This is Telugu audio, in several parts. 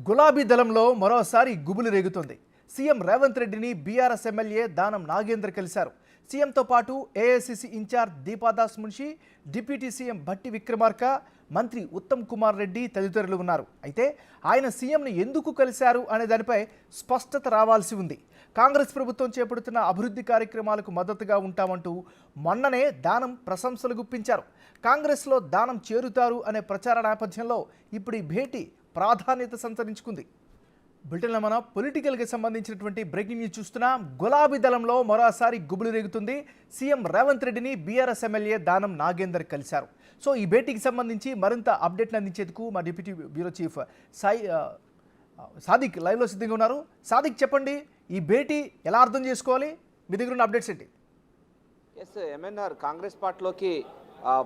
గులాబీ దళంలో మరోసారి గుబులు రేగుతోంది. సీఎం రేవంత్ రెడ్డిని బీఆర్ఎస్ ఎమ్మెల్యే దానం నాగేందర్ కలిశారు. సీఎంతో పాటు AICC incharge Deepadas Munshi, deputy CM Bhatti Vikramarka, మంత్రి ఉత్తమ్ కుమార్ రెడ్డి తదితరులు ఉన్నారు. అయితే ఆయన సీఎంను ఎందుకు కలిశారు అనే దానిపై స్పష్టత రావాల్సి ఉంది. కాంగ్రెస్ ప్రభుత్వం చేపడుతున్న అభివృద్ధి కార్యక్రమాలకు మద్దతుగా ఉంటామంటూ మొన్ననే దానం ప్రశంసలు గుప్పించారు. కాంగ్రెస్లో దానం చేరుతారు అనే ప్రచార నేపథ్యంలో ఇప్పుడు ఈ భేటీ ప్రాధాన్యత సంతరించుకుంది. బ్రిటన్లో మన పొలిటికల్కి సంబంధించినటువంటి బ్రేకింగ్ న్యూస్ చూస్తున్నాం. గులాబీ దళంలో మరోసారి గుబులు రేగుతుంది. సీఎం రేవంత్ రెడ్డిని బీఆర్ఎస్ ఎమ్మెల్యే దానం నాగేందర్ కలిశారు. సో ఈ భేటీకి సంబంధించి మరింత అప్డేట్ని అందించేందుకు మా డిప్యూటీ బ్యూరో చీఫ్ సాదిక్ లైవ్లో సిద్ధంగా ఉన్నారు. సాదిక్, చెప్పండి, ఈ భేటీ ఎలా అర్థం చేసుకోవాలి? మీ దగ్గర ఉన్న అప్డేట్స్ ఏంటి? ఎంఎన్ఆర్ కాంగ్రెస్ పార్టీలోకి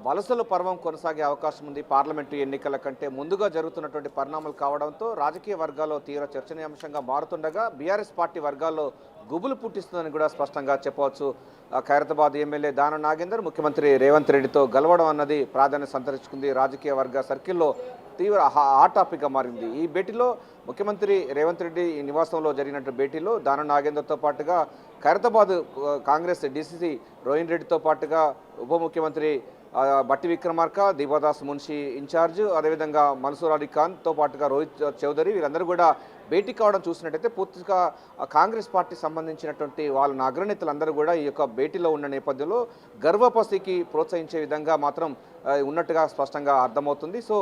వలసల పర్వం కొనసాగే అవకాశం ఉంది. పార్లమెంటు ఎన్నికల కంటే ముందుగా జరుగుతున్నటువంటి పరిణామాలు కావడంతో రాజకీయ వర్గాల్లో తీవ్ర చర్చనీయాంశంగా మారుతుండగా బీఆర్ఎస్ పార్టీ వర్గాల్లో గుబులు పుట్టిస్తుందని కూడా స్పష్టంగా చెప్పవచ్చు. ఖైరతాబాద్ ఎమ్మెల్యే దానం నాగేందర్ ముఖ్యమంత్రి రేవంత్ రెడ్డితో గెలవడం అన్నది ప్రాధాన్యత సంతరించుకుంది. రాజకీయ వర్గ సర్కిల్లో తీవ్ర హాట్ టాపిక్గా మారింది. ఈ భేటీలో ముఖ్యమంత్రి రేవంత్ రెడ్డి నివాసంలో జరిగినట్టు భేటీలో దానం నాగేందర్తో పాటుగా ఖైరతాబాద్ కాంగ్రెస్ డీసీసీ రోహిన్ రెడ్డితో పాటుగా ఉప ముఖ్యమంత్రి భట్టి విక్రమార్క, దీపాదాస్ మున్షి ఇన్ఛార్జ్, అదేవిధంగా మన్సూర్ అలీ ఖాన్తో పాటుగా రోహిత్ చౌదరి వీరందరూ కూడా భేటీ కావడం చూసినట్టయితే పూర్తిగా కాంగ్రెస్ పార్టీ సంబంధించినటువంటి వాళ్ళ అగ్రనేతలందరూ కూడా ఈ యొక్క భేటీలో ఉన్న నేపథ్యంలో గర్వపసికి ప్రోత్సహించే విధంగా మాత్రం ఉన్నట్టుగా స్పష్టంగా అర్థమవుతుంది. సో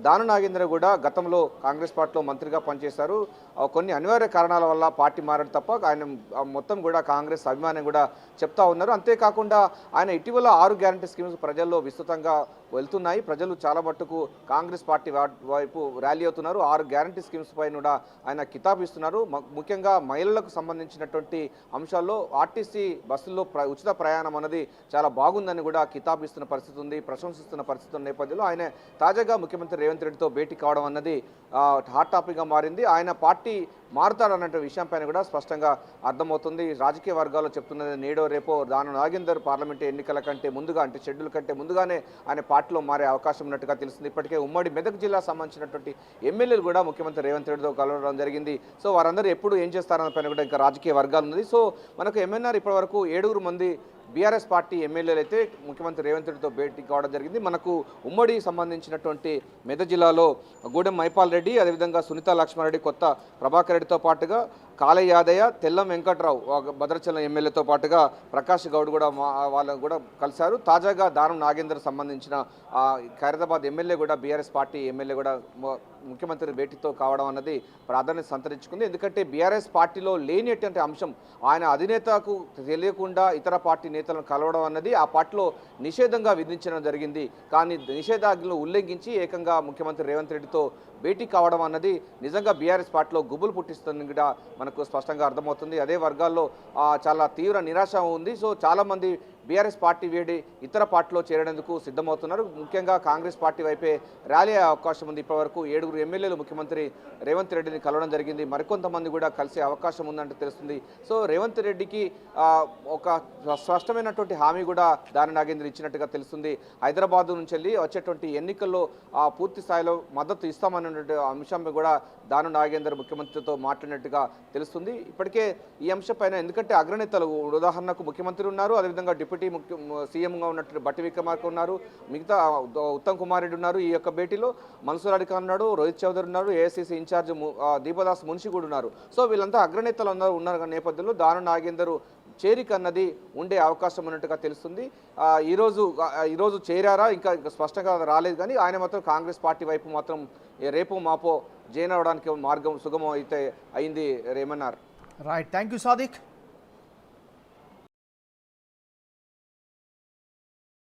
దానం నాగేంద్ర కూడా గతంలో కాంగ్రెస్ పార్టీలో మంత్రిగా పనిచేశారు. కొన్ని అనివార్య కారణాల వల్ల పార్టీ మారడం తప్ప ఆయన మొత్తం కూడా కాంగ్రెస్ అభిమానం కూడా చెప్తా ఉన్నారు. అంతేకాకుండా ఆయన ఇటీవల 6 గ్యారంటీ స్కీమ్స్ ప్రజల్లో విస్తృతంగా వెళ్తున్నాయి. ప్రజలు చాలా మట్టుకు కాంగ్రెస్ పార్టీ వైపు ర్యాలీ అవుతున్నారు. 6 గ్యారంటీ స్కీమ్స్ పైన కూడా ఆయన కితాబిస్తున్నారు. ముఖ్యంగా మహిళలకు సంబంధించినటువంటి అంశాల్లో ఆర్టీసీ బస్సుల్లో ఉచిత ప్రయాణం అనేది చాలా బాగుందని కూడా కితాబిస్తున్న పరిస్థితి ఉంది, ప్రశంసిస్తున్న పరిస్థితి ఉన్న నేపథ్యంలో ఆయన తాజాగా ముఖ్యమంత్రి రేవంత్ రెడ్డితో భేటీ కావడం అన్నది హాట్ టాపిక్గా మారింది. ఆయన పార్టీ మారుతారన్న విషయంపైన కూడా స్పష్టంగా అర్థమవుతుంది. రాజకీయ వర్గాల్లో చెప్తున్నది నేడో రేపో దానం నాగేందర్ పార్లమెంటు ఎన్నికల కంటే ముందుగా, అంటే షెడ్యూల్ కంటే ముందుగానే ఆయన పార్టీలో మారే అవకాశం ఉన్నట్టుగా తెలుస్తుంది. ఇప్పటికే ఉమ్మడి మెదక్ జిల్లా సంబంధించినటువంటి ఎమ్మెల్యేలు కూడా ముఖ్యమంత్రి రేవంత్ రెడ్డితో కలవడం జరిగింది. సో వారందరూ ఎప్పుడు ఏం చేస్తారన్న పైన కూడా ఇంకా రాజకీయ వర్గాలు ఉంది. సో మనకు ఎంఎన్ఆర్ ఇప్పటివరకు 7 మంది బీఆర్ఎస్ పార్టీ ఎమ్మెల్యేలు అయితే ముఖ్యమంత్రి రేవంత్ రెడ్డితో భేటీ కావడం జరిగింది. మనకు ఉమ్మడి సంబంధించినటువంటి మెదక్ జిల్లాలో గూడెం మైపాల్ రెడ్డి, అదేవిధంగా సునీతా లక్ష్మారెడ్డి, కొత్త ప్రభాకర్ రెడ్డితో పాటుగా కాళయ్య యాదయ్య, తెల్లం వెంకట్రావు భద్రాచలం ఎమ్మెల్యేతో పాటుగా ప్రకాష్ గౌడ్ కూడా వాళ్ళని కూడా కలిశారు. తాజాగా దానం నాగేందర్ సంబంధించిన ఖైరతాబాద్ ఎమ్మెల్యే కూడా బీఆర్ఎస్ పార్టీ ఎమ్మెల్యే కూడా ముఖ్యమంత్రి భేటీతో కావడం అన్నది ప్రాధాన్యత సంతరించుకుంది. ఎందుకంటే బీఆర్ఎస్ పార్టీలో లేనిటువంటి అంశం ఆయన అధినేతకు తెలియకుండా ఇతర పార్టీ నేతలను కలవడం అన్నది ఆ పార్టీలో నిషేధంగా విధించడం జరిగింది. కానీ నిషేధాజ్ఞలు ఉల్లంఘించి ఏకంగా ముఖ్యమంత్రి రేవంత్ రెడ్డితో భేటీ కావడం అన్నది నిజంగా బీఆర్ఎస్ పార్టీలో గుబులు పుట్టిస్తుంది కూడా మనకు స్పష్టంగా అర్థమవుతుంది. అదే వర్గాల్లో చాలా తీవ్ర నిరాశ ఉంది. సో చాలామంది బీఆర్ఎస్ పార్టీ వేడి ఇతర పార్టీలో చేరేందుకు సిద్ధమవుతున్నారు. ముఖ్యంగా కాంగ్రెస్ పార్టీ వైపే ర్యాలీ అయ్యే అవకాశం ఉంది. ఇప్పటివరకు 7 ఎమ్మెల్యేలు ముఖ్యమంత్రి రేవంత్ రెడ్డిని కలవడం జరిగింది. మరికొంతమంది కూడా కలిసే అవకాశం ఉందంటే తెలుస్తుంది. సో రేవంత్ రెడ్డికి ఒక స్పష్టమైనటువంటి హామీ కూడా దానం నాగేందర్ ఇచ్చినట్టుగా తెలుస్తుంది. హైదరాబాద్ నుంచి వెళ్ళి వచ్చేటువంటి ఎన్నికల్లో పూర్తి స్థాయిలో మద్దతు ఇస్తామన్న అంశం కూడా దానం నాగేందర్ ముఖ్యమంత్రితో మాట్లాడినట్టుగా తెలుస్తుంది. ఇప్పటికే ఈ అంశంపైన ఎందుకంటే అగ్రనేతలు ఉదాహరణకు ముఖ్యమంత్రి ఉన్నారు, అదేవిధంగా డిప్యూటీ సీఎంగా ఉన్నట్టు భట్టి విక్రమార్క ఉన్నారు, మిగతా ఉత్తమ్ కుమార్ రెడ్డి ఉన్నారు. ఈ యొక్క భేటీలో మన్సూర్ అలీ ఖాన్ ఉన్నాడు, రోహిత్ చౌదరి ఉన్నారు, ఏఐసీసీ ఇన్ఛార్జ్ దీపదాస్ మున్షి కూడా ఉన్నారు. సో వీళ్ళంతా అగ్రనేతలు ఉన్న నేపథ్యంలో దానం నాగేందర్ చేరిక అన్నది ఉండే అవకాశం ఉన్నట్టుగా తెలుస్తుంది. ఈరోజు చేరారా ఇంకా స్పష్టంగా రాలేదు, కానీ ఆయన మాత్రం కాంగ్రెస్ పార్టీ వైపు మాత్రం రేపో మాపో జాయిన్ అవడానికి మార్గం సుగమం అయితే అయింది. రేమన్నారు. Right, thank you Sadiq.